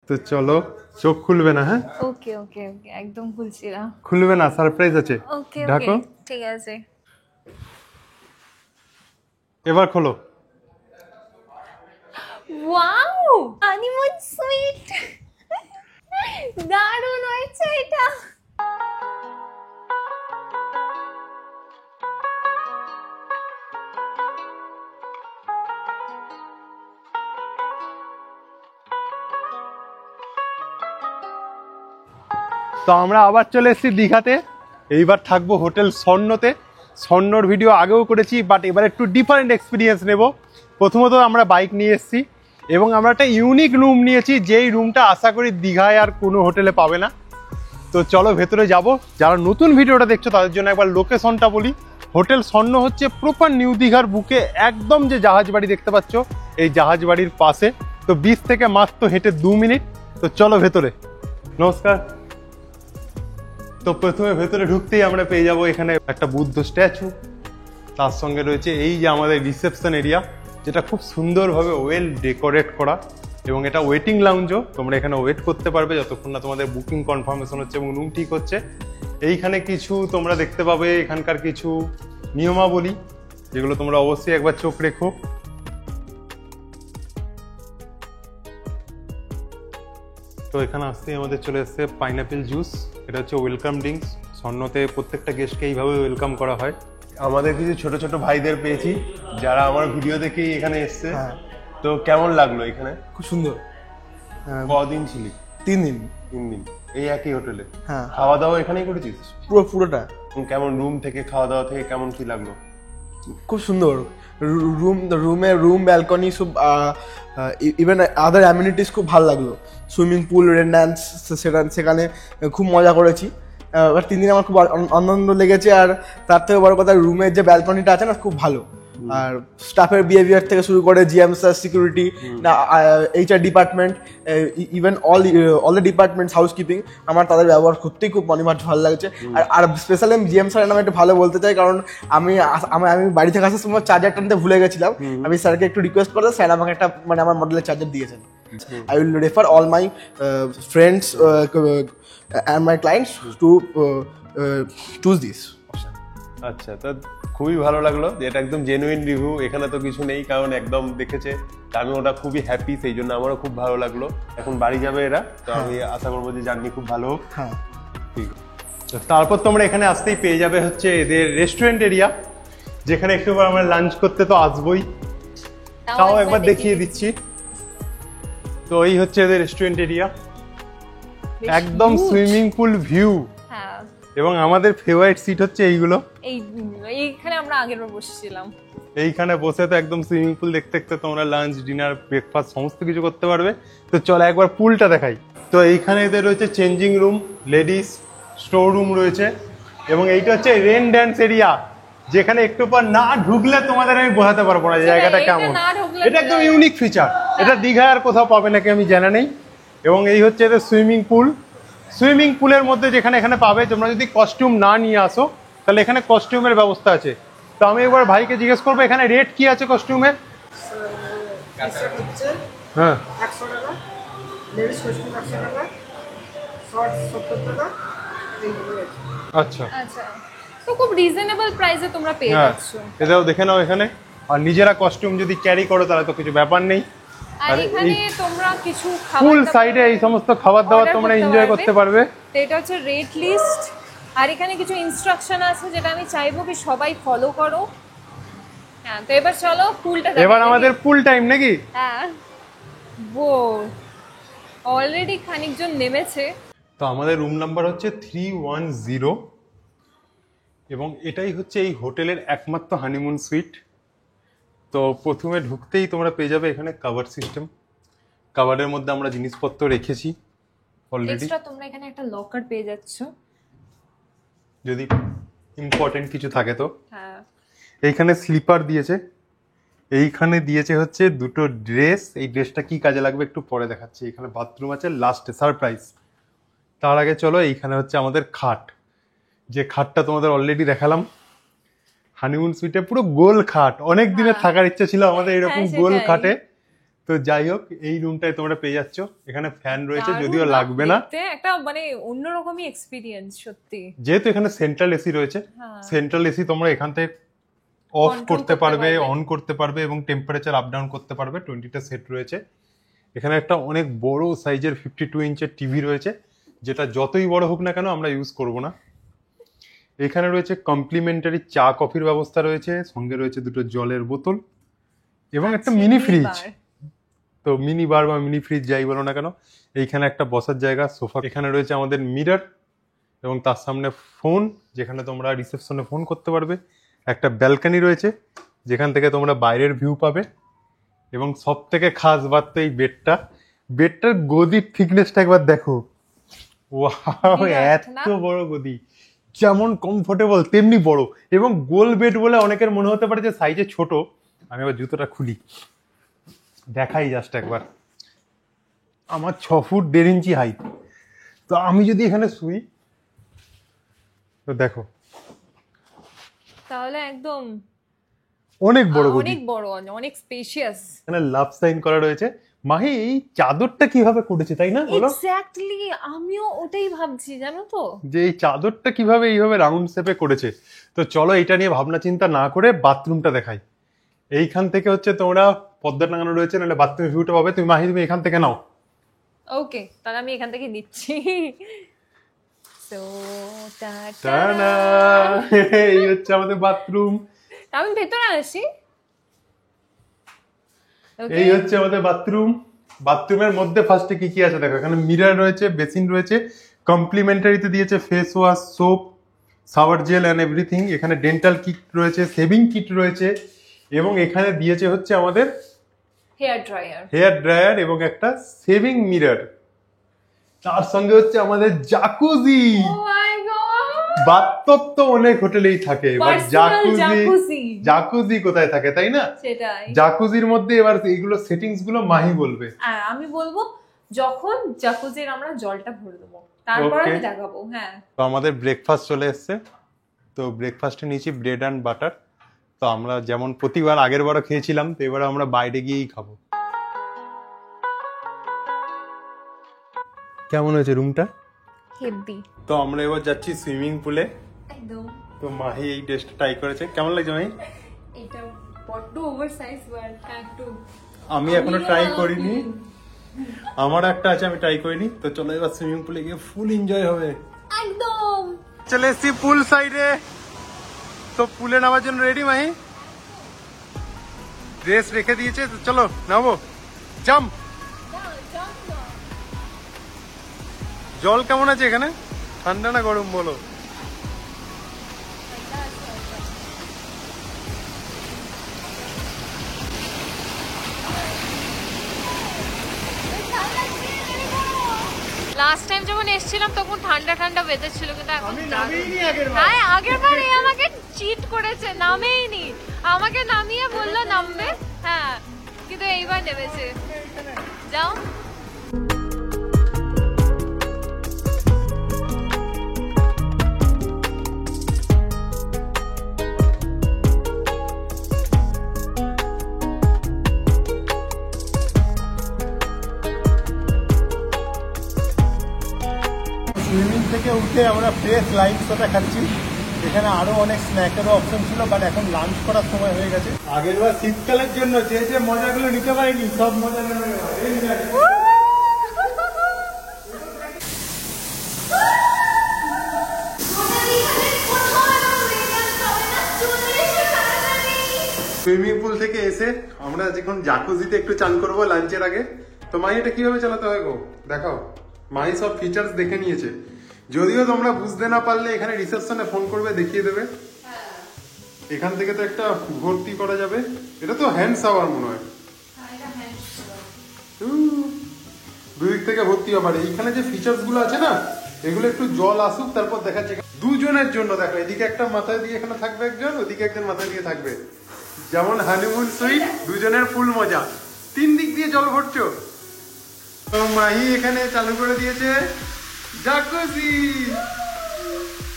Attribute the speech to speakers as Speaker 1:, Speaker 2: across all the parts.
Speaker 1: তো চলো, চোখ খুলবে না? হ্যাঁ,
Speaker 2: ওকে ওকে ওকে, একদম খুলছি না।
Speaker 1: খুলবে না, সারপ্রাইজ আছে।
Speaker 2: ওকে ওকে,
Speaker 1: ঢাকো,
Speaker 2: ঠিক আছে।
Speaker 1: এবার খোলো।
Speaker 2: ওয়াও, হানিমুন সুইট, দারুণ হয়েছে এটা।
Speaker 1: তো আমরা আবার চলে এসেছি দীঘাতে। এইবার থাকবো হোটেল স্বর্ণতে। স্বর্ণর ভিডিও আগেও করেছি, বাট এবার একটু ডিফারেন্ট এক্সপিরিয়েন্স নেব। প্রথমত আমরা বাইক নিয়ে এসেছি এবং আমরা একটা ইউনিক রুম নিয়েছি, যেই রুমটা আশা করি দীঘায় আর কোনো হোটেলে পাবে না। তো চলো ভেতরে যাব। যারা নতুন ভিডিওটা দেখছো তাদের জন্য একবার লোকেশনটা বলি। হোটেল স্বর্ণ হচ্ছে প্রপার নিউ দীঘার বুকে, একদম যে জাহাজ বাড়ি দেখতে পাচ্ছ এই জাহাজ বাড়ির পাশে। তো বিচ থেকে মাত্র হেঁটে 2 মিনিট। তো চলো ভেতরে। নমস্কার। তো প্রথমে ভেতরে ঢুকতেই আমরা পেয়ে যাব এখানে একটা বুদ্ধ স্ট্যাচু, তার সঙ্গে রয়েছে এই যে আমাদের রিসেপশন এরিয়া, যেটা খুব সুন্দরভাবে ওয়েল ডেকোরেট করা, এবং এটা ওয়েটিং লাউঞ্জও। তোমরা এখানে ওয়েট করতে পারবে যতক্ষণ না তোমাদের বুকিং কনফার্মেশন হচ্ছে এবং রুম ঠিক হচ্ছে। এইখানে কিছু তোমরা দেখতে পাবে এখানকার কিছু নিয়মাবলী, যেগুলো তোমরা অবশ্যই একবার চোখ রেখো। তো এখানে আসতেই আমাদের চলে এসছে পাইনাপেল জুস। এটা হচ্ছে ওয়েলকাম ড্রিঙ্কস। স্বর্ণতে প্রত্যেকটা গেস্টকে এইভাবে ওয়েলকাম করা হয়। আমাদের কিছু ছোট ছোট ভাইদের পেয়েছি যারা আমার ভিডিও দেখেই এখানে এসছে। তো কেমন লাগলো এখানে?
Speaker 3: খুব সুন্দর।
Speaker 1: কদিন ছিলি?
Speaker 3: 3 দিন।
Speaker 1: 3 দিন এই একই হোটেলে?
Speaker 3: হ্যাঁ।
Speaker 1: খাওয়া দাওয়া এখানেই করেছিস?
Speaker 3: পুরোটা।
Speaker 1: কেমন রুম থেকে খাওয়া দাওয়া থেকে কেমন কি লাগলো?
Speaker 3: খুব সুন্দর রুম ব্যালকনি সব, ইভেন আদার অ্যামিনিটিস খুব ভালো লাগলো। সুইমিং পুল, রেন ডান্স, সেখানে খুব মজা করেছি। এবার 3 দিন আমার খুব আনন্দ লেগেছে। আর তার থেকে বড় কথা, রুমের যে ব্যালকনিটা আছে না, খুব ভালো। আর স্টাফের বিহেভিয়ার থেকে শুরু করে GM sir, security, HR department, even all the departments, housekeeping, আমার তাদের ব্যবহার সত্যিই খুব মনিমাঠ ভালো লাগছে। আর স্পেশালি আমি জিএম স্যারের নামে একটু ভালো বলতে চাই, কারণ আমি বাড়ি থেকে আসার সময় চার্জার টানতে ভুলে গেছিলাম। আমি স্যারকে একটু রিকোয়েস্ট করলাম, স্যার আমাকে একটা আমার মডেলের চার্জার দিয়েছেন। I will refer all my friends and my clients to choose this option.
Speaker 1: আচ্ছা, তো খুবই ভালো লাগলো যে এটা একদম জেনুইন রিভিউ। এখানে তো কিছু নেই, কারণ একদম দেখেছে। আমি ওটা খুবই হ্যাপি, সেই জন্য আমারও খুব ভালো লাগলো। এখন বাড়ি যাবে এরা, তো আমি আশা করবো যে জার্নি খুব ভালো হোক।
Speaker 3: হ্যাঁ,
Speaker 1: ঠিক। তারপর তোমরা এখানে আসতেই পেয়ে যাবে হচ্ছে এদের রেস্টুরেন্ট এরিয়া, যেখানে একটু আমরা লাঞ্চ করতে তো আসবোই। তাও একবার দেখিয়ে দিচ্ছি। তো এই হচ্ছে এদের রেস্টুরেন্ট এরিয়া, একদম সুইমিং পুল ভিউ।
Speaker 2: হ্যাঁ,
Speaker 1: এবং আমাদের ফেভারিট সিট হচ্ছে এইগুলো।
Speaker 2: এইখানে আমরা আগের বার বসেছিলাম।
Speaker 1: এইখানে বসে তো একদম সুইমিং পুল দেখতে দেখতে তোমরা লাঞ্চ, ডিনার, ব্রেকফাস্ট সমস্ত কিছু করতে পারবে। তো চলো একবার পুলটা দেখাই। তো এইখানে এদের রয়েছে changing room, ladies store room রয়েছে, এবং এইটা হচ্ছে রেন ড্যান্স এরিয়া, যেখানে একটু পর না ঢুকলে তোমাদের আমি বোঝাতে পারবো না যে জায়গাটা কেমন। এটা একদম ইউনিক ফিচার, এটা দীঘায় আর কোথাও পাবে নাকি আমি জানা নেই। এবং এই হচ্ছে এদের সুইমিং পুল। সুইমিং পুলের মধ্যে যেখানে এখানে পাবে, তোমরা যদি কস্টিউম না নিয়ে আসো তাহলে এখানে কস্টিউমের ব্যবস্থা আছে। তো আমি একবার ভাইকে জিজ্ঞেস করবো এখানে রেট কি আছে কস্টিউমের। হ্যাঁ,
Speaker 4: 100 টাকা, লেডিস কস্টিউম 100 টাকা, শর্টস 70 টাকা।
Speaker 1: আচ্ছা
Speaker 2: আচ্ছা, তো খুব রিজনেবল প্রাইসে তোমরা পেয়ে
Speaker 1: হ্যাঁ,
Speaker 2: যাচ্ছ।
Speaker 1: এটাও দেখে নাও এখানে। আর নিজেরা কস্টিউম যদি ক্যারি করো তাহলে তো কিছু ব্যাপার নেই।
Speaker 2: আর এখানে তোমরা কিছু
Speaker 1: ফুল সাইডে এই সমস্ত খাবার দাবার তোমরা এনজয় করতে পারবে।
Speaker 2: তো এটা হচ্ছে রেট লিস্ট, আর এখানে কিছু ইনস্ট্রাকশন আছে যেটা আমি চাইবো কি সবাই ফলো করো। হ্যাঁ, তো এবার চলো পুলটা দেখো।
Speaker 1: এবার আমাদের পুল টাইম নাকি?
Speaker 2: হ্যাঁ, ও অলরেডি খানিকজন নেমেছে।
Speaker 1: তো আমাদের রুম নাম্বার হচ্ছে 310, এবং এটাই হচ্ছে এই হোটেলের একমাত্র হানিমুন সুইট। তো প্রথমে ঢুকতেই তোমরা পেয়ে যাবে এখানে কাভার সিস্টেম। কাভারের মধ্যে আমরা জিনিসপত্র রেখেছি অলরেডি।
Speaker 2: এক্সট্রা তোমরা এখানে একটা লকার পেয়ে যাচ্ছ
Speaker 1: যদি ইম্পর্টেন্ট কিছু থাকে তো।
Speaker 2: হ্যাঁ,
Speaker 1: এইখানে স্লিপার দিয়েছে, এইখানে দিয়েছে হচ্ছে দুটো ড্রেস। এই ড্রেসটা কি কাজে লাগবে একটু পরে দেখাচ্ছি। এখানে বাথরুম আছে লাস্টে, সারপ্রাইজ। তার আগে চলো, এইখানে হচ্ছে আমাদের খাট, যে খাটটা তোমাদের অলরেডি দেখালাম। হানিমুন সুইটে পুরো গোল খাট, অনেক দিনের থাকার ইচ্ছা ছিল আমাদের এরকম গোল খাটে। তো যাই হোক, এই রুমটায় তোমরা পেয়ে যাচ্ছ। এখানে ফ্যান রয়েছে,
Speaker 2: দারুণ
Speaker 1: যদিও লাগবে না,
Speaker 2: দেখতে একটা মানে অন্যরকমই এক্সপিরিয়েন্স সত্যি।
Speaker 1: যেহেতু এখানে সেন্ট্রাল এসি রয়েছে। সেন্ট্রাল এসি তোমরা এখান থেকে অফ
Speaker 2: Control
Speaker 1: করতে
Speaker 2: করতে
Speaker 1: পারবে,
Speaker 2: পারবে।
Speaker 1: অন করতে পারবে এবং টেম্পারেচার আপ ডাউন করতে পারবে। 20টা সেট রয়েছে। এখানে একটা অনেক বড় সাইজের 52 ইঞ্চের টিভি রয়েছে, যেটা যতই বড় হোক না কেন আমরা ইউজ করব না। এখানে রয়েছে কমপ্লিমেন্টারি চা কফির ব্যবস্থা রয়েছে, সঙ্গে রয়েছে দুটো জলের বোতল এবং একটা মিনি ফ্রিজ। তো মিনি বার বা মিনি ফ্রিজ যাই বলো না কেন, এইখানে একটা বসার জায়গা, সোফা। এখানে রয়েছে আমাদের মিরর এবং তার সামনে ফোন, যেখানে তোমরা রিসেপশনে ফোন করতে পারবে। একটা ব্যালকনি রয়েছে, যেখান থেকে তোমরা বাইরের ভিউ পাবে। এবং সব থেকে খাস বাত তো এই বেডটার গদির থিকনেসটা একবার দেখো। ওয়াও,
Speaker 2: বিরাট না?
Speaker 1: এত বড় গদি, যেমন কমফোর্টেবল তেমনি বড়। এবং গোল বেড বলে অনেকের মনে হতে পারে যে সাইজে ছোট। আমি আবার জুতোটা খুলি, দেখাই জাস্ট একবার। আমার 6 ফুট 1.5 ইঞ্চি হাইট। তো আমি যদি এখানে শুই, তো দেখো
Speaker 2: তাহলে একদম
Speaker 1: অনেক বড় গদি,
Speaker 2: অনেক বড়, অনেক স্পেশিয়াস।
Speaker 1: এখানে লাভ সাইন করা রয়েছে। মাহি, এই চাদরটা কিভাবে করেছে তাই না বলো?
Speaker 2: এক্স্যাক্টলি, আমিও ওটাই ভাবছি, জানো তো।
Speaker 1: যে এই চাদরটা কিভাবে এইভাবে রাউন্ড শেপে করেছে। তো চলো এটা নিয়ে ভাবনা চিন্তা না করে বাথরুমটা দেখাই। এইখান থেকে হচ্ছে তোমরা পর্দা টাঙানো রয়েছে, নাহলে বাথরুমের ভিউটা পাবে। তুমি মাহি, তুমি এখান থেকে নাও।
Speaker 2: ওকে, তাহলে আমি এখান থেকে নিচ্ছি। সো
Speaker 1: টানা, এই হচ্ছে আমাদের বাথরুম।
Speaker 2: আমি ভেতরে আসি।
Speaker 1: এই হচ্ছে আমাদের বাথরুম। বাথরুমের মধ্যে ফার্স্টে কি কি আছে দেখো। এখানে মিরর রয়েছে, বেসিন রয়েছে, কমপ্লিমেন্টারিতে দিয়েছে face wash, soap, shower gel and everything. এখানে ডেন্টাল কিট রয়েছে, সেভিং কিট রয়েছে এবং এখানে দিয়েছে হচ্ছে আমাদের হেয়ার ড্রায়ার এবং একটা সেভিং মিরর। তার সঙ্গে হচ্ছে আমাদের জাকুজি। বাথটব তো অনেক হোটেলেই থাকে, বাট জাকুজি কোথায় থাকে তাই না?
Speaker 2: সেটাই।
Speaker 1: জাকুজির মধ্যে এবার এইগুলো সেটিংস গুলো মাহি বলবে।
Speaker 2: আমি বলবো যখন জাকুজির আমরা জলটা ভরে দেবো, তারপর আমি দেখাবো। হ্যাঁ,
Speaker 1: তো আমাদের ব্রেকফাস্ট চলে এসছে। তো ব্রেকফাস্টে নিয়েছি ব্রেড অ্যান্ড বাটার। তো আমরা যেমন প্রতিবার আগের বারও খেয়েছিলাম, তো এবার আমরা বাইরে গিয়েই খাবো। কেমন হয়েছে রুমটা?
Speaker 2: হেভি।
Speaker 1: তো আমরা এবার যাচ্ছি সুইমিং পুলে।
Speaker 2: একদম।
Speaker 1: তো মাহি এই ড্রেসটা ট্রাই করেছে, কেমন লাগছে মাহি?
Speaker 2: এটা বড্ড ওভারসাইজ ওয়ার্ড একটু।
Speaker 1: আমি এখনো ট্রাই করিনি, আমার একটা আছে, আমি ট্রাই করিনি। তো চলো এবার সুইমিং পুলে গিয়ে ফুল এনজয় হবে।
Speaker 2: একদম।
Speaker 1: চলে এসছি পুল সাইডে। তো পুলে নামার জন্য রেডি মাহি? ড্রেস রেখে দিয়েছে, তো চলো নামো। জাম্প। জল কেমন আছে এখানে? ঠান্ডা না গরম বলো?
Speaker 2: লাস্ট টাইম যখন এসেছিলাম তখন ঠান্ডা ঠান্ডা ওয়েদার ছিল, কিন্তু এখন
Speaker 1: আমি নামিনি আগেরবার।
Speaker 2: হ্যাঁ, আগেরবার এই আমাকে চিট করেছে, নামেইনি। আমাকে নামিয়ে বললো নামবে, হ্যাঁ, কিন্তু এইবার নেমেছে। যাও।
Speaker 1: সুইমিং থেকে উঠে আমরা ফ্রেশ লাইন সোটা খাচ্ছি। এখানে আরো অনেক স্ন্যাকেরও অপশন ছিল, বাট এখন লাঞ্চ করার সময় হয়ে গেছে। আগের বার শীতকালের জন্য যে যে মজাগুলো নিতে পারিনি, সব মজা নেবে। সুইমিং পুল থেকে এসে আমরা যখন জাকুজিতে একটু চান করবো লাঞ্চের আগে। তো মাই এটা কিভাবে চালাতে হয় গো দেখাও। মাই সব ফিচার্স দেখে নিয়েছে, যদিও তোমরা বুঝতে না পারলে এখানে রিসেপশনে ফোন করবে, দেখিয়ে দেবে। এখান থেকে তো একটা ভর্তি করা যাবে। এটা তো হ্যান্ড শাওয়ার মনে হয়, দুদিক থেকে ভর্তি হবে। এইখানে যে ফিচার্স গুলো আছে না, এগুলো একটু জল আসুক তারপর দেখাচ্ছে। দুজনের জন্য দেখো, এদিকে একটা মাথায় দিয়ে এখানে থাকবে একজন, ওদিকে একজন মাথায় দিয়ে থাকবে। যেমন হানিমুন সুইট, দুজনের ফুল মজা। 3 দিক দিয়ে জল ভরছো। তো মাহি এখানে চালু করে দিয়েছে জাকুজি।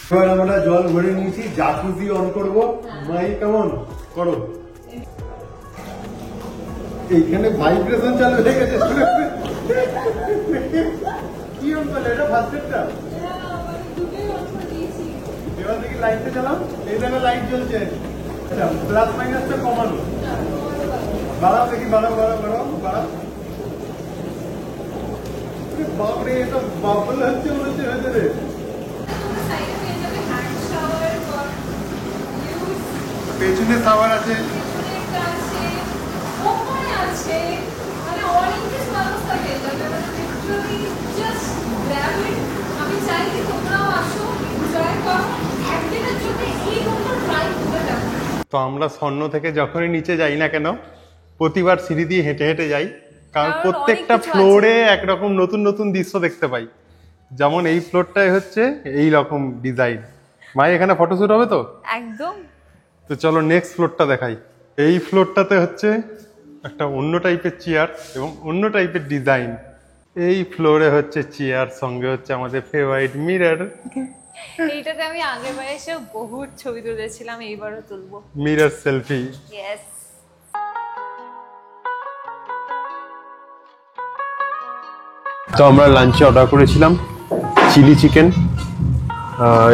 Speaker 1: এবার আমরা জল ভরে নিয়েছি, জাকুজি অন করবো। মাহি কেমন করো? এইখানে ভাইব্রেশন চালু হয়ে গেছে কি অঙ্কল এটা ফার্স্টেরটা এবার দেখি লাইটটা চালাও এই দেখো লাইট জ্বলছে আচ্ছা প্লাস মাইনাসটা কমানো বাড়াও দেখি বাড়াও বাপরে এটা বাবল হচ্ছে মনে হচ্ছে ভেতরে পেছনে সাওয়ার আছে তো আমরা স্বর্ণ থেকে যখনই নিচে যাই না কেন প্রতিবার সিঁড়ি দিয়ে হেঁটে হেঁটে যাই কারণ
Speaker 2: কারণ
Speaker 1: প্রত্যেকটা
Speaker 2: অনেক কিছু
Speaker 1: ফ্লোরে একরকম নতুন নতুন দৃশ্য দেখতে পাই যেমন এই ফ্লোরটাই হচ্ছে এই রকম ডিজাইন মাই এখানে ফটোশুট হবে তো
Speaker 2: একদম।
Speaker 1: তো চলো নেক্সট ফ্লোরটা দেখাই এই ফ্লোরটাতে হচ্ছে একটা অন্য টাইপের চেয়ার এবং অন্য টাইপের ডিজাইন এই ফ্লোরে হচ্ছে চেয়ার সঙ্গে হচ্ছে আমাদের ফেভারিট মিরর
Speaker 2: এইটাতে আমি আগের বার এসে বহুত ছবি তুলেছিলাম, এইবারও তুলবো।
Speaker 1: Mirror selfie
Speaker 2: yes.
Speaker 1: তো আমরা লাঞ্চে অর্ডার করেছিলাম চিলি চিকেন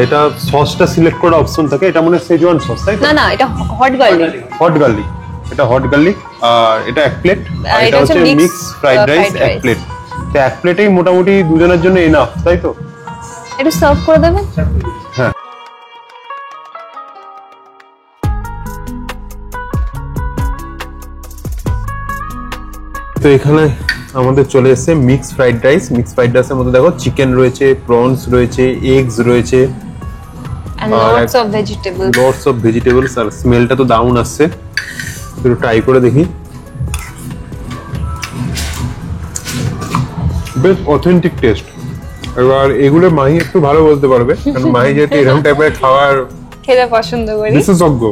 Speaker 1: এটা সসটা সিলেক্ট করার অপশন থাকে এটা মনে হয় সেজওয়ান সস তাই
Speaker 2: না না, এটা হট গার্লিক।
Speaker 1: হট গার্লিক এটা হট গার্লিক আর এটা এক প্লেট আর এটা হচ্ছে মিক্স ফ্রাইড রাইস এক প্লেট তো এক প্লেটেই মোটামুটি দুজনের জন্য এনাফ তাই তো
Speaker 2: একটু সার্ভ করে দেবেন।
Speaker 1: হ্যাঁ তো এখানে আমাদের চলে এসেছে মিক্স ফ্রাইড রাইসের মধ্যে দেখো চিকেন রয়েছে প্রনস রয়েছে এগস রয়েছে
Speaker 2: and lots of vegetables
Speaker 1: আর স্মেলটা তো দারুণ আসছে একটু ট্রাই করে দেখি বেশ অথেন্টিক টেস্ট এবার এগুলো মাহি একটু ভালো বলতে পারবে কারণ মাহি যেহেতু এরকম টাইপের খাবার
Speaker 2: খেতে পছন্দ করি।
Speaker 1: বিশেষজ্ঞ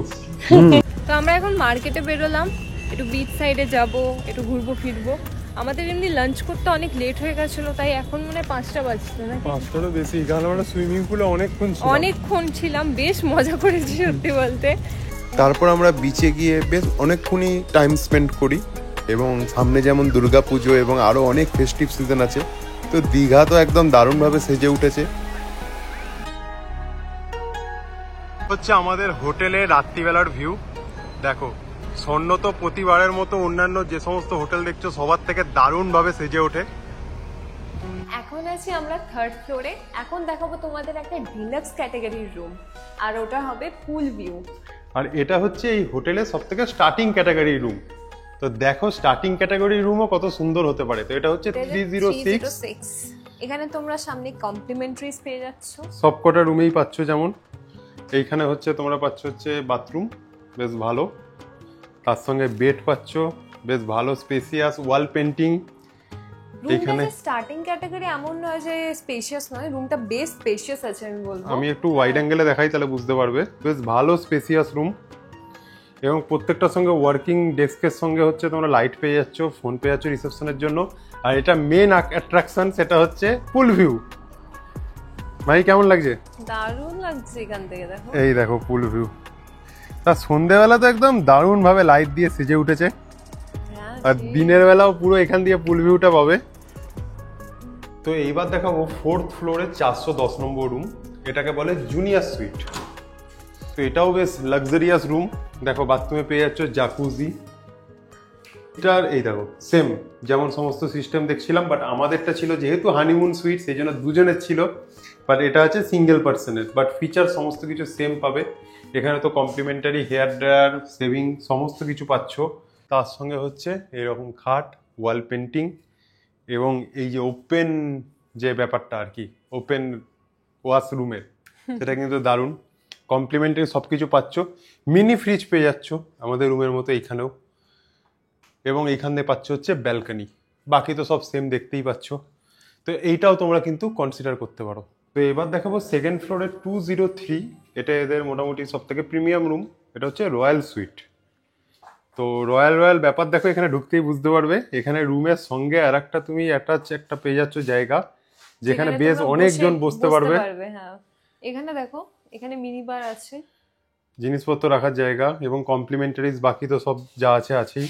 Speaker 2: তো আমরা এখন মার্কেটে বেরোলাম, একটু বিচ সাইডে যাব, একটু ঘুরবো ফিরবো। আমাদের এমনি লাঞ্চ করতে অনেক লেট হয়ে গেছিল, তাই এখন মনে 5টা বাজছে না,
Speaker 1: 5টারও বেশি কারণ আমরা সুইমিং পুলে
Speaker 2: অনেকক্ষণ ছিলাম, বেশ মজা করেছি সত্যি বলতে।
Speaker 5: তারপর আমরা বিচে গিয়ে বেশ অনেকক্ষণই টাইম স্পেন্ড করি এবং সামনে যেমন দুর্গাপুজো এবং আরও অনেক ফেস্টিভ সিজন আছে তো দীঘা তো একদম দারুণভাবে সেজে উঠেছে।
Speaker 1: হচ্ছে আমাদের হোটেলে রাত্রিবেলার ভিউ দেখো স্বর্ণ তো প্রতিবারের মতো অন্যান্য যে সমস্ত হোটেল দেখছো সবার থেকে দারুণভাবে সেজে ওঠে
Speaker 2: এখন আছি আমরা 3rd ফ্লোরে। এখন দেখাবো তোমাদের একটা ডিলাক্স ক্যাটাগরির রুম, আর ওটা হবে পুল ভিউ।
Speaker 1: আর এটা হচ্ছে এই হোটেলের সবথেকে স্টার্টিং ক্যাটাগরি রুম তো দেখো স্টার্টিং ক্যাটাগরি রুমও কত সুন্দর হতে পারে তো এটা হচ্ছে 306
Speaker 2: এখানে তোমরা সামনে কমপ্লিমেন্টারিজ পেয়ে যাচ্ছ
Speaker 1: সবকটা রুমেই পাচ্ছ যেমন এইখানে হচ্ছে তোমরা পাচ্ছ হচ্ছে বাথরুম বেশ ভালো তার সঙ্গে বেড পাচ্ছ বেশ ভালো স্পেসিয়াস ওয়াল পেন্টিং
Speaker 2: এখানে স্টার্টিং ক্যাটাগরি এমন নয় যে স্পেশিয়াস নয়, রুমটা বেশ স্পেশিয়াস আছে আমি বলবো।
Speaker 1: আমি একটু ওয়াইড অ্যাঙ্গেলে দেখাই তাহলে বুঝতে পারবে বেশ ভালো স্পেসিয়াস রুম এবং প্রত্যেকটার সঙ্গে ওয়ার্কিং ডেস্কের সঙ্গে হচ্ছে তোমরা লাইট পেয়ে যাচ্ছ ফোন পেয়ে যাচ্ছ রিসেপশনের জন্য আর এটা মেন অ্যাট্রাকশন সেটা হচ্ছে পুল ভিউ ভাই কেমন লাগছে
Speaker 2: দারুণ লাগছে এখান থেকে দেখো
Speaker 1: এই দেখো পুল ভিউ তা সন্ধ্যেবেলা তো একদম দারুণ ভাবে লাইট দিয়ে সেজে উঠেছে আর দিনের বেলাও পুরো এখান দিয়ে পুল ভিউটা পাবে তো এইবার দেখাবো 4th ফ্লোরে 410 নম্বর রুম এটাকে বলে জুনিয়র সুইট তো এটাও বেশ লাক্সারিয়াস রুম দেখো বাথরুমে পেয়ে যাচ্ছ জাকুজি এটার এই দেখো সেম যেমন সমস্ত সিস্টেম দেখছিলাম বাট আমাদেরটা ছিল যেহেতু হানিমুন সুইট সেই জন্য দুজনের ছিল বাট এটা হচ্ছে সিঙ্গেল পার্সনের বাট ফিচার সমস্ত কিছু সেম পাবে এখানে তো কমপ্লিমেন্টারি হেয়ার ড্রায়ার সেভিং সমস্ত কিছু পাচ্ছ তার সঙ্গে হচ্ছে এরকম খাট ওয়াল পেন্টিং এবং এই যে ওপেন যে ব্যাপারটা আর কি ওপেন ওয়াশরুমের সেটা কিন্তু দারুণ কমপ্লিমেন্টারি সব কিছু পাচ্ছ মিনি ফ্রিজ পেয়ে যাচ্ছ আমাদের রুমের মতো এইখানেও এবং এইখান দিয়ে পাচ্ছ হচ্ছে ব্যালকনি বাকি তো সব সেম দেখতেই পাচ্ছ তো এইটাও তোমরা কিন্তু কনসিডার করতে পারো তো এবার দেখাবো 2nd ফ্লোরে 203 এটা এদের মোটামুটি সব থেকে প্রিমিয়াম রুম এটা হচ্ছে রয়্যাল সুইট তো রয়্যাল ব্যাপার দেখো এখানে ঢুকতেই বুঝতে পারবে এখানে রুমের সঙ্গে আর একটা তুমি অ্যাটাচ একটা পেয়ে যাচ্ছ জায়গা যেখানে বেশ অনেকজন বসতে পারবে
Speaker 2: হ্যাঁ এখানে দেখো এখানে মিনি বার আছে
Speaker 1: জিনিসপত্র রাখার জায়গা এবং কমপ্লিমেন্টারিজ বাকি তো সব যা আছে আছেই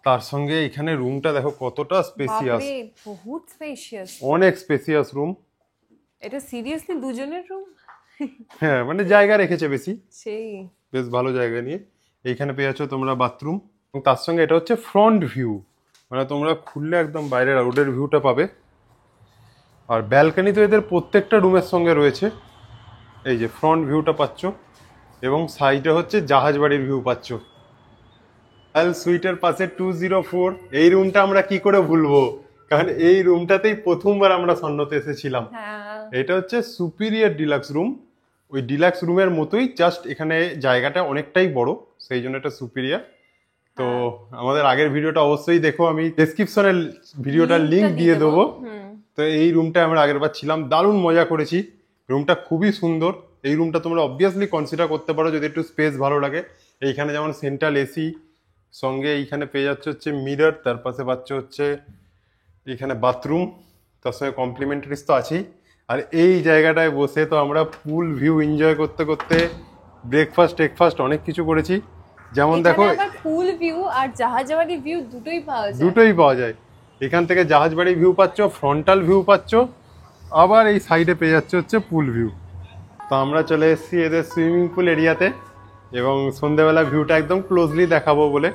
Speaker 1: তার সঙ্গে এখানে রুমটা দেখো কতটা স্পেসিয়াস,
Speaker 2: বাপরে বহুত স্পেশিয়াস।
Speaker 1: অনেক স্পেসিয়াস রুম।
Speaker 2: এটা সিরিয়াসলি দুজনের রুম?
Speaker 1: হ্যাঁ মানে জায়গা রেখেছে বেশি,
Speaker 2: সেই
Speaker 1: বেশ ভালো জায়গা নিয়ে। এইখানে পেয়ে যাচ্ছ তোমরা বাথরুম, এবং তার সঙ্গে এটা হচ্ছে ফ্রন্ট ভিউ, মানে তোমরা খুললে একদম বাইরের রোডের ভিউটা পাবে। আর ব্যালকনি তো এদের প্রত্যেকটা রুমের সঙ্গে রয়েছে। এই যে ফ্রন্ট ভিউটা পাচ্ছ, এবং সাইডে হচ্ছে জাহাজ বাড়ির ভিউ পাচ্ছ। রয়্যাল সুইটের পাশে 204, এই রুমটা আমরা কি করে ভুলবো, কারণ এই রুমটাতেই প্রথমবার আমরা সন্ন্যতে এসেছিলাম।
Speaker 2: হ্যাঁ,
Speaker 1: এটা হচ্ছে সুপিরিয়র ডিলাক্স রুম, ওই ডিলাক্স রুমের মতোই, জাস্ট এখানে জায়গাটা অনেকটাই বড়, সেই জন্য এটা সুপিরিয়র। তো আমাদের আগের ভিডিওটা অবশ্যই দেখো, আমি ডেসক্রিপশনে ভিডিওটার লিংক দিয়ে দেবো। তো এই রুমটা আমরা আগের বার ছিলাম, দারুণ মজা করেছি। রুমটা খুবই সুন্দর। এই রুমটা তোমরা অবভিয়াসলি কনসিডার করতে পারো যদি একটু স্পেস ভালো লাগে। এইখানে যেমন সেন্ট্রাল এসি, সঙ্গে এইখানে পেয়ে যাচ্ছে হচ্ছে মিরর, তার পাশে পাচ্ছ হচ্ছে এখানে বাথরুম, তার সঙ্গে কমপ্লিমেন্টারিজ তো আছেই। আর এই জায়গাটায় বসে তো আমরা পুল ভিউ এনজয় করতে করতে ব্রেকফাস্ট অনেক কিছু করেছি। যেমন দেখো
Speaker 2: পুল ভিউ আর জাহাজবাড়ি ভিউ দুটোই পাওয়া যায়।
Speaker 1: দুটোই পাওয়া যায়। এখান থেকে জাহাজ বাড়ি ভিউ পাচ্ছ, ফ্রন্টাল ভিউ পাচ্ছ, আবার এই সাইডে পেয়ে যাচ্ছে হচ্ছে পুল ভিউ। তো আমরা চলে এসেছি এদের সুইমিং পুল এরিয়াতে, এবং সন্ধ্যেবেলা ভিউটা একদম ক্লোজলি দেখাবো বলে।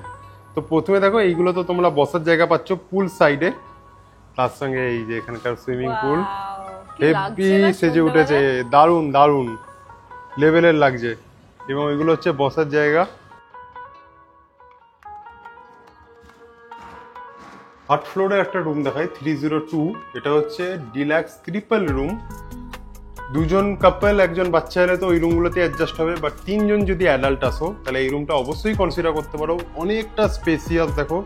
Speaker 1: তো প্রথমে দেখো এইগুলো তো তোমরা বসার জায়গা পাচ্ছ পুল সাইডে, তার সঙ্গে এই যে এখানকার সুইমিং পুল
Speaker 2: Wow, কি
Speaker 1: হেভি
Speaker 2: লাগছে না
Speaker 1: সেজে উঠেছে, দারুণ দারুণ লেভেলের লাগছে। এবং এগুলো হচ্ছে বসার জায়গা। থার্ড ফ্লোরে একটা রুম দেখায় 302, এটা হচ্ছে ডিলাক্স ট্রিপল রুম। দুজন কাপল একজন বাচ্চা এলে তো ওই রুমগুলোতে অ্যাডজাস্ট হবে, বাট তিনজন যদি অ্যাডাল্ট আসো তাহলে এই রুমটা অবশ্যই কনসিডার করতে পারো। অনেকটা স্পেসিয়াস, দেখো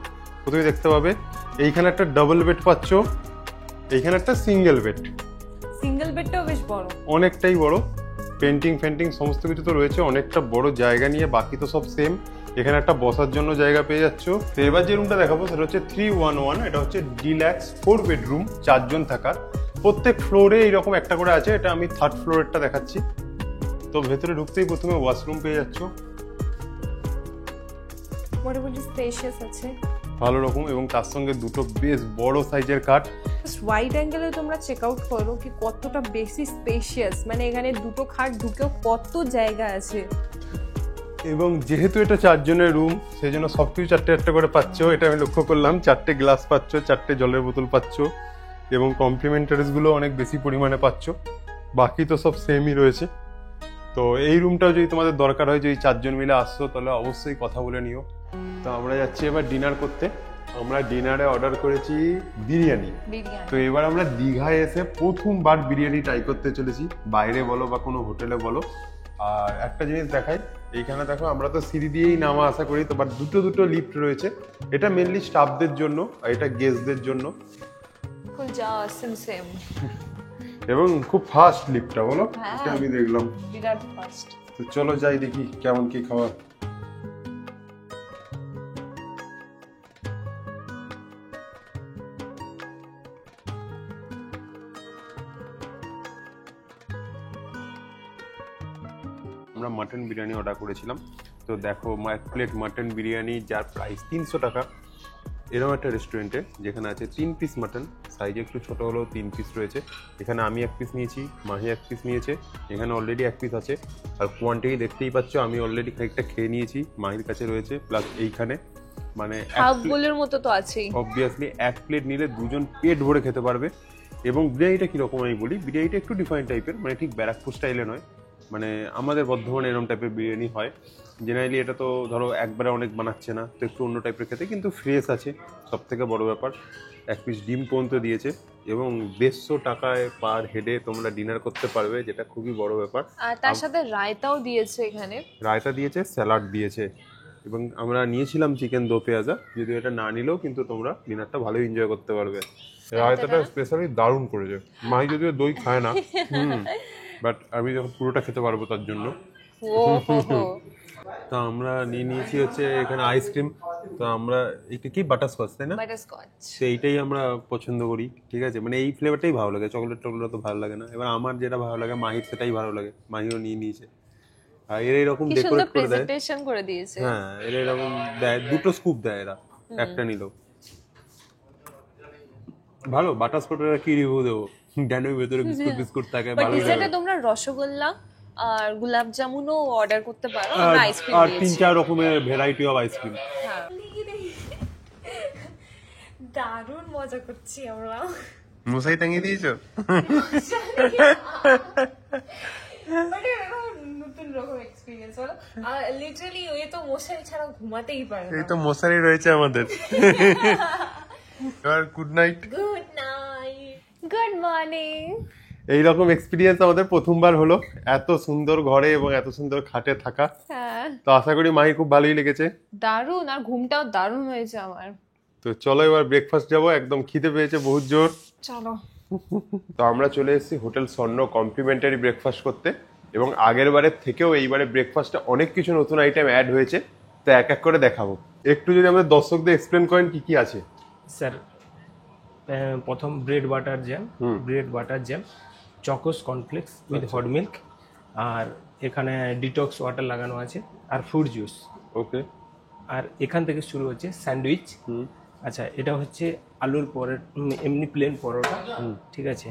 Speaker 1: প্রথমে দেখতে পাবে এইখানে একটা ডাবল বেড পাচ্ছ, এইখানে একটা সিঙ্গেল বেড।
Speaker 2: সিঙ্গেল বেডটাও বেশ বড়,
Speaker 1: অনেকটাই বড়, পেন্টিং সমস্ত কিছু তো রয়েছে, অনেকটা বড় জায়গা নিয়ে। বাকি তো সব সেম। এখানে একটা বসার জন্য জায়গা পেয়ে যাচ্ছ। তো এবার যে রুমটা দেখাবো সেটা হচ্ছে 311, এটা হচ্ছে ডিলাক্স 4 বেডরুম, 4 জন থাকার। প্রত্যেক ফ্লোরে এইরকম একটা করে আছে, এটা আমি থার্ড ফ্লোরেরটা দেখাচ্ছি। তো ভেতরে ঢুকতেই প্রথমে ওয়াশরুম পেয়ে যাচ্ছ,
Speaker 2: মোটামুটি স্পেশিয়াস আছে
Speaker 1: ভালো রকম, এবং তার সঙ্গে দুটো বেশ বড় সাইজের কাঠ।
Speaker 2: ওয়াইড অ্যাঙ্গেলে তোমরা চেক আউট করো কি কতটা বেশি স্পেশিয়াস, মানে এখানে দুটো খাট ঢুকেও কত জায়গা আছে।
Speaker 1: এবং যেহেতু এটা 4 জনের রুম, সেই জন্য সবকিছু 4টে করে পাচ্ছ। এটা আমি লক্ষ্য করলাম, 4টে গ্লাস পাচ্ছ, 4টে জলের বোতল পাচ্ছ, এবং কমপ্লিমেন্টারিজ গুলো অনেক বেশি পরিমাণে পাচ্ছ। বাকি তো সব সেমই রয়েছে। তো এই রুমটাও যদি তোমাদের দরকার হয়, যদি 4 জন মিলে আসছো তাহলে অবশ্যই কথা বলে নিও। তো আমরা যাচ্ছি এবার ডিনার করতে। আমরা ডিনারে অর্ডার করেছি বিরিয়ানি। তো এবার আমরা দীঘায় এসে প্রথমবার বিরিয়ানি ট্রাই করতে চলেছি, বাইরে বলো বা কোনো হোটেলে বলো। আর একটা জিনিস দেখাই, এইখানে দেখো আমরা তো সিঁড়ি দিয়েই নামা আশা করি, তো বাট দুটো লিফট রয়েছে। এটা মেনলি স্টাফদের জন্য, আর এটা গেস্টদের জন্য।
Speaker 2: সেম
Speaker 1: এবং খুব ফাস্ট লিফটটা, বলো
Speaker 2: হ্যাঁ।
Speaker 1: এটা আমি দেখলাম।
Speaker 2: বিরাট ফাস্ট।
Speaker 1: তো চলো যাই দেখি কেমন কি খাবার। আমরা মাটন বিরিয়ানি অর্ডার করেছিলাম। তো দেখো 1 প্লেট মাটন বিরিয়ানি, যার প্রাইস 300 টাকা। এরকম একটা রেস্টুরেন্টে যেখানে আছে 3 পিস মাটন, সাইজে একটু ছোটো হলেও 3 পিস রয়েছে। এখানে আমি 1 পিস নিয়েছি, মাহি 1 পিস নিয়েছে, এখানে অলরেডি 1 পিস আছে। আর কোয়ান্টিটি দেখতেই পাচ্ছ, আমি অলরেডি খানিকটা খেয়ে নিয়েছি, মাহির কাছে রয়েছে, প্লাস এইখানে মানে
Speaker 2: হাফ বোলের মতো তো আছেই।
Speaker 1: অবভিয়াসলি 1 প্লেট নিলে দুজন পেট ভরে খেতে পারবে। এবং বিরিয়ানিটা কীরকম আমি বলি, বিরিয়ানিটা একটু ডিফারেন্ট টাইপের, মানে ঠিক ব্যারাকপুর স্টাইলে নয়, মানে আমাদের বর্ধমানে এরকম টাইপের বিরিয়ানি হয় জেনারেলি। এটা তো ধরো একবারে অনেক বানাচ্ছে না, তো একটু অন্য টাইপের খেতে, কিন্তু ফ্রেশ আছে, সব থেকে বড় ব্যাপার। 1 পিস ডিম পর্যন্ত দিয়েছে, এবং 150 টাকায় পার হেডে তোমরা ডিনার করতে পারবে, যেটা খুবই বড় ব্যাপার।
Speaker 2: আর তার সাথে রায়তাও দিয়েছে এখানে,
Speaker 1: রায়তা দিয়েছে, স্যালাড দিয়েছে, এবং আমরা নিয়েছিলাম চিকেন দো পেঁয়াজা। যদি এটা না নিলেও কিন্তু তোমরা ডিনারটা ভালোই এনজয় করতে পারবে। রায়তাটা স্পেশালি দারুণ করেছে। মাই যদিও দই খায় না, বাট আমি যখন পুরোটা খেতে পারবো তার জন্য। তো আমরা নিয়েছি হচ্ছে এখানে আইসক্রিম। তো আমরা এটা কি বাটারস্কচ, তাই না?
Speaker 2: বাটারস্কচ।
Speaker 1: তো এইটাই আমরা পছন্দ করি, ঠিক আছে, মানে এই ফ্লেভারটাই ভালো লাগে। চকলেট তো ভালো লাগে না। এবার আমার যেটা ভালো লাগে, মাহির সেটাই ভালো লাগে, মাহিও নিয়েছে। আর এরা এরকম
Speaker 2: কি সুন্দর
Speaker 1: ডেকোরেট করে দেয়,
Speaker 2: প্রেজেন্টেশন করে দিয়েছে।
Speaker 1: হ্যাঁ এরা এরকম দেয়, 2টো স্কুপ দেয় এরা, একটা নিল। ভালো বাটারস্কচের কি রিভিউ দেবো, জানোই ভেতরে বিস্কুট বিস্কুট থাকে,
Speaker 2: বাট
Speaker 1: ভালো
Speaker 2: ডিজার্টে
Speaker 1: লাগে।
Speaker 2: তোমরা রসগোল্লা আর গোলাপ জামুনও অর্ডার করতে পারো,
Speaker 1: আর
Speaker 2: আমরা আইসক্রিম
Speaker 1: আর
Speaker 2: দিয়েছি।
Speaker 1: 3-4 রকমের ভ্যারাইটি অফ আইসক্রিম।
Speaker 2: হ্যাঁ, দারুণ মজা করছি আমরা।
Speaker 5: মশাই টাঙিয়ে দিয়েছো?
Speaker 2: মানে নতুন রকম এক্সপেরিয়েন্স বলো। আর লিটারালি ওই তো মশারি ছাড়া ঘুমাতেই পারে
Speaker 5: এই
Speaker 2: না।
Speaker 5: তো মশারি রয়েছে আমাদের। এবার good night.
Speaker 2: Good night, good morning.
Speaker 1: এইরকম এক্সপিরিয়েন্স আমাদের প্রথমবার হলো, এত সুন্দর ঘরে এবং এত সুন্দর খাটে থাকা।
Speaker 2: হ্যাঁ,
Speaker 1: তো আশা করি মাহি খুব ভালোই লেগেছে।
Speaker 2: দারুণ, আর ঘুমটাও দারুণ হয়েছে আমার।
Speaker 1: তো চলো এবার ব্রেকফাস্ট যাবো, একদম খিদে পেয়েছে বহুত জোর।
Speaker 2: চলো।
Speaker 1: তো আমরা চলে এসেছি হোটেল স্বর্ণ কমপ্লিমেন্টারি ব্রেকফাস্ট করতে, এবং আগের বারের থেকেও এইবারে ব্রেকফাস্টে অনেক কিছু নতুন আইটেম অ্যাড হয়েছে, তো এক এক করে দেখাবো। একটু যদি আমাদের দর্শকদের এক্সপ্লেন করেন কি কি আছে।
Speaker 6: স্যার প্রথম bread butter jam, Chocos cornflakes with hot milk, আর এখানে ডিটক্স ওয়াটার লাগানো আছে, আর ফ্রুট জুস।
Speaker 1: ওকে।
Speaker 6: আর এখান থেকে শুরু হচ্ছে স্যান্ডউইচ। আচ্ছা, এটা হচ্ছে আলুর এমনি প্লেন পরোটা, ঠিক আছে।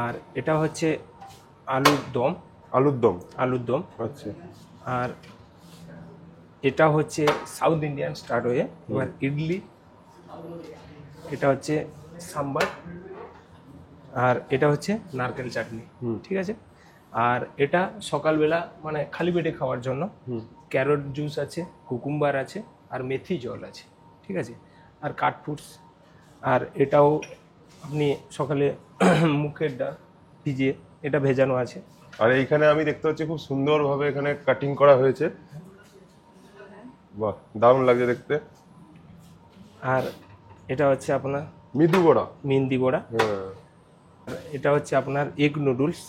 Speaker 6: আর এটা হচ্ছে আলুর দম।
Speaker 1: আলুর দম। আচ্ছা।
Speaker 6: আর এটা হচ্ছে সাউথ ইন্ডিয়ান স্টার্ট হয়ে এবার ইডলি, এটা হচ্ছে সাম্বার, আর এটা হচ্ছে নারকেল চাটনি, ঠিক আছে। আর এটা সকালবেলা মানে খালি পেটে খাওয়ার জন্য ক্যারট জুস আছে, কুকুম্বার আছে, আর মেথি জল আছে, ঠিক আছে। আর কাট ফ্রুটস। আর এটাও আপনি সকালে মুখের ডাল ভিজিয়ে এটা ভেজানো আছে।
Speaker 1: আর এইখানে আমি দেখতে পাচ্ছি খুব সুন্দরভাবে এখানে কাটিং করা হয়েছে, বাহ দারুণ লাগছে দেখতে।
Speaker 6: আর এটা হচ্ছে আপনার
Speaker 1: মৃদু বড়া,
Speaker 6: মেহেন্দি বড়া।
Speaker 1: হ্যাঁ।
Speaker 6: আর এটা হচ্ছে আপনার এগ নুডলস।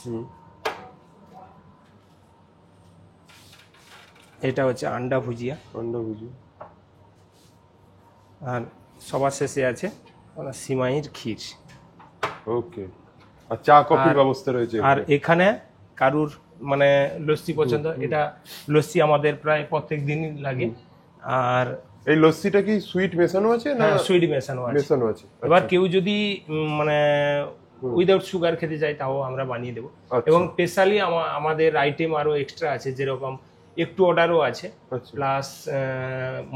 Speaker 6: এটা হচ্ছে আন্ডা ভুজিয়া।
Speaker 1: আন্ডা ভুজি।
Speaker 6: আর সবার শেষে আছে আপনার সিমাইয়ের ক্ষীর।
Speaker 1: ওকে। আর চা কফির
Speaker 6: আর-
Speaker 1: ব্যবস্থা রয়েছে
Speaker 6: আর
Speaker 1: এখানে।
Speaker 6: এখানে কারুর মানে লস্যি পছন্দ, এটা লস্যি আমাদের প্রায় প্রত্যেক দিনই লাগে। আর
Speaker 1: এই লস্যিটা কি সুইট মেশানো আছে না
Speaker 6: সুইট মেশানো আছে।
Speaker 1: মেশানো আছে?
Speaker 6: এবার কেউ যদি মানে উইদাউট সুগার খেতে চায় তাও আমরা বানিয়ে দেবো।
Speaker 1: আচ্ছা।
Speaker 6: এবং স্পেশালি আমাদের আইটেম আরো এক্সট্রা আছে, যেরকম একটু অর্ডারও আছে,
Speaker 1: আচ্ছা।
Speaker 6: প্লাস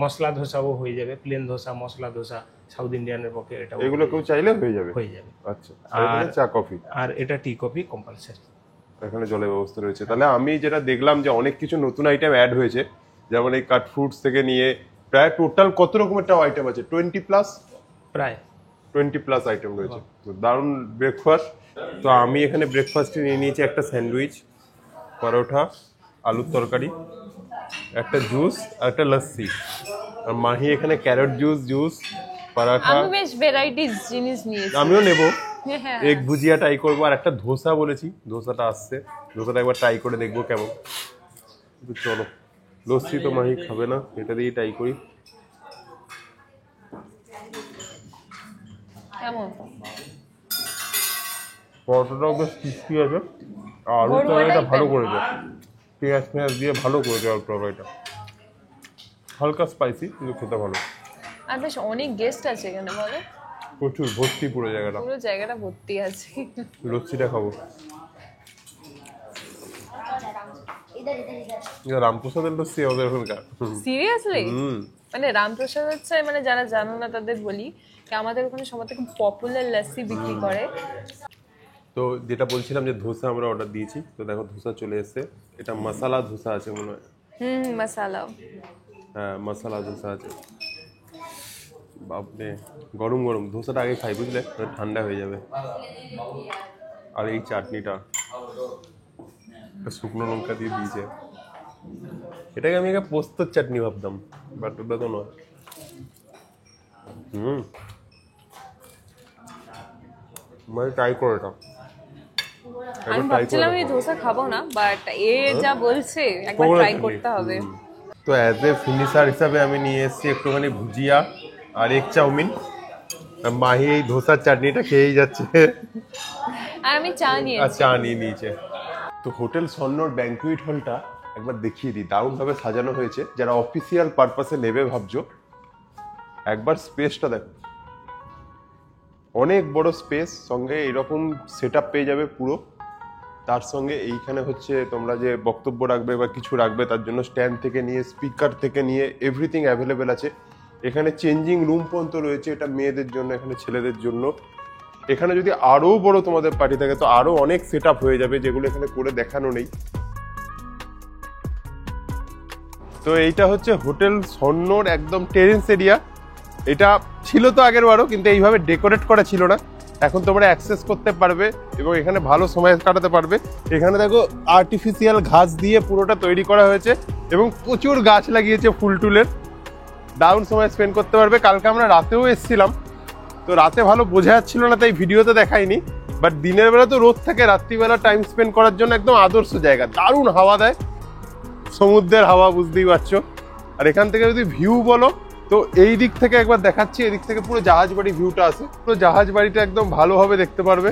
Speaker 6: মশলা ধোসাও হয়ে যাবে, প্লেন ধোসা, মশলা ধোসা, সাউথ ইন্ডিয়ানের পক্ষে এটা
Speaker 1: এগুলো কেউ চাইলে হয়ে যাবে।
Speaker 6: হয়ে যাবে।
Speaker 1: আচ্ছা। আর এখানে চা কফি,
Speaker 6: আর এটা টি কফি কম্পালসারি।
Speaker 1: এখানে জলের ব্যবস্থা রয়েছে। তাহলে আমি যেটা দেখলাম যে অনেক কিছু নতুন আইটেম অ্যাড হয়েছে, যেমন এই কাট ফ্রুটস থেকে নিয়ে প্রায় টোটাল কত রকমের আইটেম আছে? 20 প্লাস আইটেম রয়েছে। তো দারুণ ব্রেকফাস্ট। তো আমি এখানে ব্রেকফাস্টে নিয়ে নিয়েছি একটা স্যান্ডউইচ, পরোটা, আলুর তরকারি, একটা জুস আর একটা লস্যি। আর মাহি এখানে ক্যারট জুস, পরাঠা।
Speaker 2: আমি বেশ ভ্যারাইটিস জিনিস নিয়েছি।
Speaker 1: আমিও নেব।
Speaker 2: হ্যাঁ।
Speaker 1: এগ ভুজিয়া ট্রাই করবো, আর একটা ধোসা বলেছি, ধোসাটা আসছে, ধোসাটা একবার ট্রাই করে দেখবো কেমন। তো চলো, লস্যি তো মাহি খাবে না, এটা দিয়ে ট্রাই করি।
Speaker 2: কেমন?
Speaker 1: পরোটাটাও বেশ ক্রিস্পি আছে, আর আলুর তরকারিটা ভালো করেছে, পেঁয়াজ দিয়ে ভালো করেছে আলুর তরকারিটা। হালকা স্পাইসি কিন্তু খেতে ভালো।
Speaker 2: আর বেশ অনেক গেস্ট আছে এখানে, বলো।
Speaker 1: প্রচুর ভর্তি পুরো জায়গাটা।
Speaker 2: পুরো জায়গাটা ভর্তি আছে।
Speaker 1: লস্যিটা খাবো। রামপ্রসাদের লস্যি আমাদের ওখানকার।
Speaker 2: সিরিয়াসলি?
Speaker 1: হুম।
Speaker 2: মানে রামপ্রসাদ হচ্ছে, মানে যারা জানো না তাদের বলি যে আমাদের ওখানে সবার থেকে পপুলার লস্যি বিক্রি করে।
Speaker 1: তো যেটা বলছিলাম যে ধোসা আমরা অর্ডার দিয়েছি, তো দেখো ধোসা চলে এসেছে। এটা মশালা ধোসা আছে মনে হয়।
Speaker 2: মশালা।
Speaker 1: হ্যাঁ, মশালা ধোসা আছে। বাপরে, গরম গরম ধোসাটা আগে খাই, বুঝলে, ঠান্ডা হয়ে যাবে। আর এই চাটনিটা শুকনো লঙ্কা দিয়ে দিয়েছে, এটাকে আমি একটা পোস্তর চাটনি ভাবতাম, বাট ওটা তো নয়। মানে ট্রাই করো এটা।
Speaker 2: আমি ভাবছিলাম এই ধোসা খাবো না, বাট এ যা বলছে একবার ট্রাই করতে হবে।
Speaker 1: তো অ্যাজ এ ফিনিশার হিসাবে আমি নিয়ে এসেছি একটুখানি ভুজিয়া আর এক চাউমিন। মাহি এই ধোসার চাটনিটা খেয়েই যাচ্ছে,
Speaker 2: আর আমি চা
Speaker 1: আর
Speaker 2: নিয়েছি।
Speaker 1: চা নিয়ে নিয়েছে। তো হোটেল স্বর্ণর ব্যাংকুয়েট হলটা একবার দেখিয়ে দিই, দারুণভাবে সাজানো হয়েছে। যারা অফিসিয়াল পারপাসে নেবে ভাবছো,
Speaker 5: একবার স্পেসটা দেখো, অনেক বড় স্পেস, সঙ্গে এরকম সেট আপ পেয়ে যাবে পুরো। তার সঙ্গে এইখানে হচ্ছে তোমরা যে বক্তব্য রাখবে বা কিছু রাখবে তার জন্য স্ট্যান্ড থেকে নিয়ে স্পিকার থেকে নিয়ে এভরিথিং অ্যাভেলেবেল আছে। এখানে চেঞ্জিং রুম পর্যন্ত রয়েছে, এটা মেয়েদের জন্য, এখানে ছেলেদের জন্য। এখানে যদি আরো বড় তোমাদের পার্টি থাকে তো আরো অনেক সেট আপ হয়ে যাবে, যেগুলো এখানে করে দেখানো নেই। তো এইটা হচ্ছে হোটেল স্বর্ণর একদম টেরেন্স এরিয়া। এটা ছিল তো আগের বারও, কিন্তু এইভাবে ডেকোরেট করা ছিল না। এখন তোমরা অ্যাক্সেস করতে পারবে এবং এখানে ভালো সময় কাটাতে পারবে। এখানে দেখো আর্টিফিশিয়াল ঘাস দিয়ে পুরোটা তৈরি করা হয়েছে এবং প্রচুর গাছ লাগিয়েছে ফুল টুলের। দারুণ সময় স্পেন্ড করতে পারবে। কালকে আমরা রাতেও এসেছিলাম, তো রাতে ভালো বোঝা যাচ্ছিল না তাই ভিডিওতে দেখাইনি, বাট দিনের বেলা তো রোদ থাকে, রাত্রিবেলা টাইম স্পেন্ড করার জন্য একদম আদর্শ জায়গা। দারুণ হাওয়া দেয়, সমুদ্রের হাওয়া, বুঝতেই পারছো। আর এখান থেকে যদি ভিউ বলো তো এই দিক থেকে একবার দেখাচ্ছি, এদিক থেকে পুরো জাহাজ বাড়ি ভিউটা আছে, পুরো জাহাজ বাড়িটা একদম ভালোভাবে দেখতে পারবে।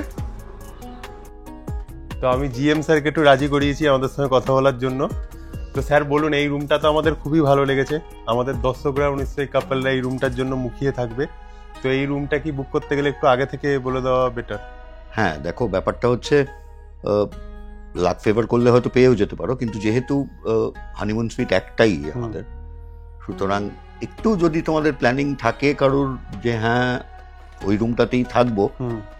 Speaker 5: তো আমি জিএম স্যারকে একটু রাজি করিয়েছি আমাদের সঙ্গে কথা বলার জন্য। তো স্যার বলুন, এই রুমটা তো আমাদের খুবই ভালো লেগেছে, আমাদের দর্শকরা নিশ্চয়ই কাপলরা এই রুমটার জন্য মুখিয়ে থাকবে। তো এই রুমটা কি বুক করতে গেলে একটু আগে থেকে বলে দেওয়া বেটার?
Speaker 7: হ্যাঁ দেখো, ব্যাপারটা হচ্ছে লাক ফেভার করলে হয়তো পেয়েও যেতে পারো, কিন্তু যেহেতু হানিমুন সুইট একটাই আমাদের, সুতরাং একটু যদি তোমাদের প্ল্যানিং থাকে কারোর যে হ্যাঁ ওই রুমটাতেই থাকবো,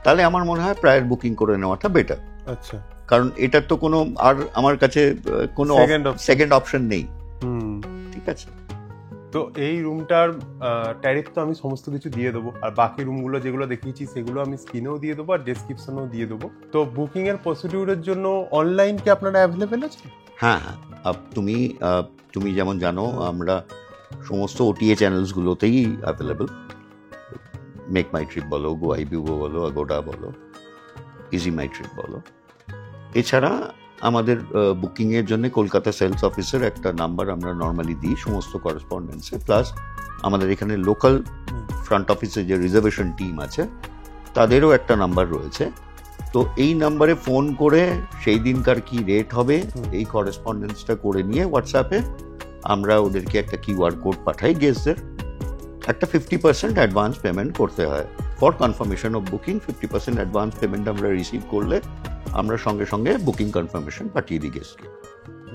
Speaker 7: তাহলে আমার মনে হয় প্রায়র বুকিং করে নেওয়াটা বেটার।
Speaker 5: আচ্ছা,
Speaker 7: কারণ এটা তো কোনো আর আমার কাছে কোনো সেকেন্ড অপশন নেই। ঠিক আছে,
Speaker 5: তো এই রুমটার ট্যারিফ তো আমি সমস্ত কিছু দিয়ে দেবো, আর বাকি রুমগুলো যেগুলো দেখিয়েছি সেগুলো আমি স্ক্রিনেও দিয়ে দেবো আর ডেসক্রিপশনেও দিয়ে দেবো। তো বুকিং এর প্রসিডিউরের জন্য অনলাইন কি আপনারা অ্যাভেলেবেল আছে?
Speaker 7: হ্যাঁ হ্যাঁ, তুমি যেমন জানো আমরা সমস্ত ওটিএ চ্যানেলসগুলোতেই অ্যাভেলেবেল। মেক মাই ট্রিপ বলো, গো আইবিগো বলো, আগোডা বলো, ইজি মাই ট্রিপ বলো। এছাড়া আমাদের বুকিংয়ের জন্য কলকাতা সেলস অফিসের একটা নাম্বার আমরা নর্মালি দিই সমস্ত করেসপন্ডেন্সে, প্লাস আমাদের এখানে লোকাল ফ্রন্ট অফিসে যে রিজার্ভেশন টিম আছে তাদেরও একটা নাম্বার রয়েছে। তো এই নাম্বারে ফোন করে সেই দিনকার কি রেট হবে এই করেসপন্ডেন্সটা করে নিয়ে হোয়াটসঅ্যাপে আমরা ওদেরকে একটা কিউআর কোড পাঠাই গেস্টদের। একটা 50% অ্যাডভান্স পেমেন্ট করতে হয় for confirmation of booking. 50% advance payment আমরা রিসিভ করলে আমরা সঙ্গে সঙ্গে বুকিং কনফার্মেশন পাঠিয়ে দিই গেস্টকে।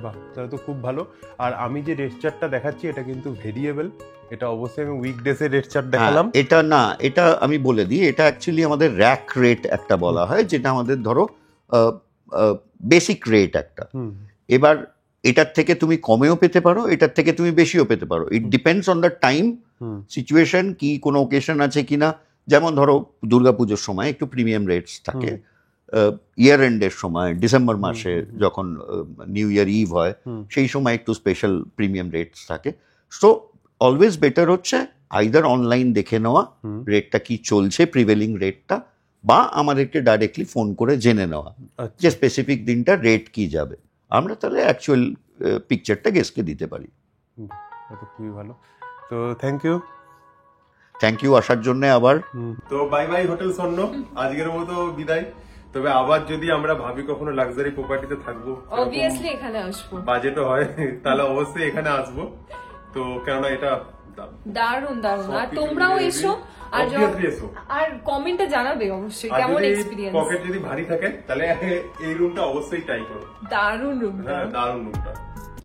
Speaker 5: বাহ, তাহলে তো খুব ভালো। আর আমি যে রেট চার্টটা দেখাচ্ছি এটা কিন্তু ভেরিয়েবল, এটা অবশ্যই আমি উইকডেসের রেট চার্ট দেখালাম।
Speaker 7: এটা না, এটা আমি বলে দিই, এটা অ্যাকচুয়ালি আমাদের র্যাক রেট একটা বলা হয়, যেটা আমাদের ধরো বেসিক রেট একটা। এবার এটার থেকে তুমি কমেও পেতে পারো, এটার থেকে তুমি বেশিও পেতে পারো। It depends on the time situation, কি কোনো ওকেশন আছে কিনা। যেমন ধরো দুর্গাপুজোর সময় একটু প্রিমিয়াম রেটস থাকে, ইয়ার এন্ডের সময় ডিসেম্বর মাসে যখন নিউ ইয়ার ইভ হয় সেই সময় একটু স্পেশাল প্রিমিয়াম রেটস থাকে। সো অলওয়েজ বেটার হচ্ছে আইদার অনলাইন দেখে নেওয়া রেটটা কি চলছে, প্রিভেলিং রেটটা, বা আমাদেরকে ডাইরেক্টলি ফোন করে জেনে নেওয়া যে স্পেসিফিক দিনটা রেট কি যাবে। আমরা তাহলে অ্যাকচুয়াল পিকচারটা গেস্টকে দিতে পারি।
Speaker 5: খুবই ভালো। তো থ্যাংক ইউ
Speaker 7: আসার জন্য আবার।
Speaker 5: তো বাই বাই হোটেল স্বর্ণ, আজকের মতো বিদায়। তবে আবার যদি আমরা ভাবি কখনো লাক্সারি প্রপার্টিতে থাকবো,
Speaker 2: অবভিয়াসলি এখানে আসবো,
Speaker 5: বাজেটও হয়, তাহলে অবশ্যই এখানে আসবো। তো কেননা এটা
Speaker 2: দারুণ দারুণ। আর তোমরাও এসো আর কমেন্টে জানাবে অবশ্যই কেমন এক্সপেরিয়েন্স।
Speaker 5: পকেট যদি ভারী থাকে তাহলে এই রুমটা অবশ্যই ট্রাই করো।
Speaker 2: দারুণ রুম,
Speaker 5: হ্যাঁ দারুণ রুমটা।